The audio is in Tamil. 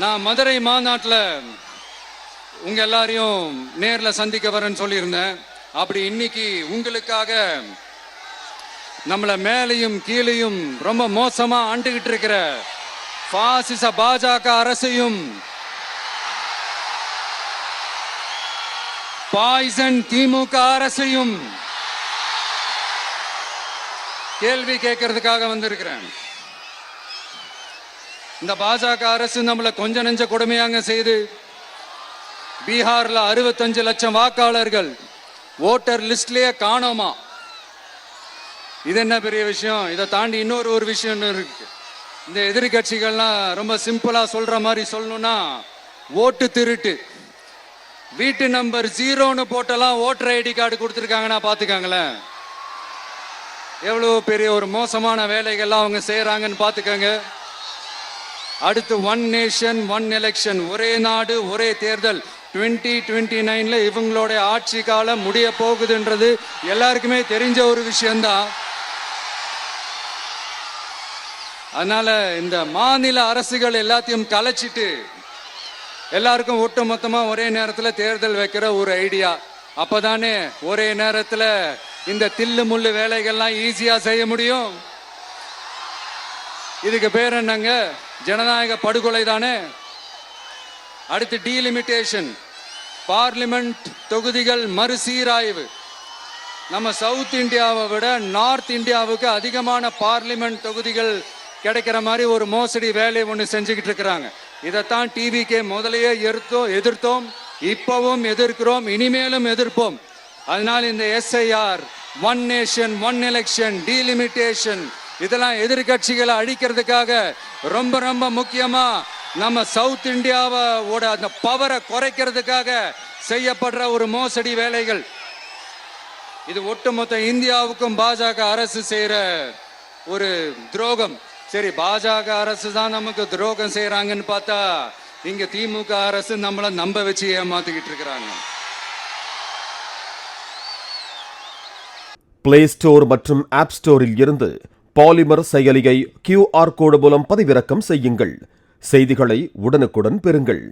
நான் மதுரை மாநாட்டில் உங்க எல்லாரையும் நேர்ல சந்திக்க வரேன்னு சொல்லியிருந்தேன். அப்படி இன்னைக்கு உங்களுக்காக நம்மள மேலையும் கீழையும் ரொம்ப மோசமா ஆண்டுகிட்டு இருக்கிற பாசிச பாஜக அரசையும் பாய்சன் திமுக அரசையும் கேள்வி கேட்கறதுக்காக வந்திருக்கிறேன். இந்த பாஜக அரசு நம்மள கொஞ்ச நெஞ்ச கொடுமையாங்க செய்து பீகார்ல 65 லட்சம் வாக்காளர்கள் ஓட்டர் லிஸ்ட்லயே காணோமா. இது என்ன பெரிய விஷயம்? இதை தாண்டி இன்னொரு விஷயம் இருக்கு. இந்த எதிர்கட்சிகள்லாம் ரொம்ப சிம்பிளா சொல்ற மாதிரி சொல்லணும்னா ஓட்டு திருட்டு. வீட்டு நம்பர் 0ன்னு போட்டெல்லாம் ஓட்டர் ஐடி கார்டு கொடுத்துருக்காங்கன்னா பாத்துக்காங்களேன். எவ்வளவு பெரிய ஒரு மோசமான வேலைகள்லாம் அவங்க செய்யறாங்கன்னு பாத்துக்கங்க. அடுத்து ஒன் நேஷன் ஒன் எலெக்ஷன், ஒரே நாடு ஒரே தேர்தல். 2029ல இவங்களோட ஆட்சி காலம் முடிய போகுதுன்றது எல்லாருக்குமே தெரிஞ்ச ஒரு விஷயம்தான். அதனால இந்த மாநில அரசுகள் எல்லாத்தையும் கலைச்சிட்டு எல்லாருக்கும் ஒட்டு மொத்தமா ஒரே நேரத்தில் தேர்தல் வைக்கிற ஒரு ஐடியா. அப்பதானே ஒரே நேரத்தில் இந்த தில்லு முள்ளு வேலைகள்லாம் ஈஸியா செய்ய முடியும். இதுக்கு பேர் என்னங்க? ஜனநாயக படுகொலை தானே. அடுத்து டீலிமிட்டேஷன், பார்லிமெண்ட் தொகுதிகள் மறுசீராய்வு. நம்ம சவுத் இந்தியாவை விட நார்த் இந்தியாவுக்கு அதிகமான பார்லிமெண்ட் தொகுதிகள் கிடைக்கிற மாதிரி ஒரு மோசடி வேலை ஒன்று செஞ்சுக்கிட்டு இருக்கிறாங்க. இதைத்தான் டிவிகே முதலையே எதிர்த்தோம், இப்பவும் எதிர்க்கிறோம், இனிமேலும் எதிர்ப்போம். அதனால இந்த SIR, one nation one election, delimitation இதெல்லாம் எதிர்கட்சிகளை அழிக்கிறதுக்காக ரொம்ப ரொம்ப முக்கியமா நம்ம சவுத் இந்தியாவோட அந்த பவரை குறைக்கிறதுக்காக செய்யப்படுற ஒரு மோசடி வேலைகள். இது ஒட்டுமொத்த இந்தியாவுக்கும் பாஜக அரசு செய்யற ஒரு துரோகம். சரி, பாஜக அரசு தான் நமக்கு துரோகம் செய்யறாங்கன்னு பார்த்தா இங்க திமுக அரசு நம்மள நம்ப வச்சு ஏமாத்திக்கிட்டு இருக்கிறாங்க. பிளே ஸ்டோர் மற்றும் ஆப் ஸ்டோரில் இருந்து பாலிமர் செயலியை QR கோடு மூலம் பதிவிறக்கம் செய்யுங்கள். செய்திகளை உடனுக்குடன் பெறுங்கள்.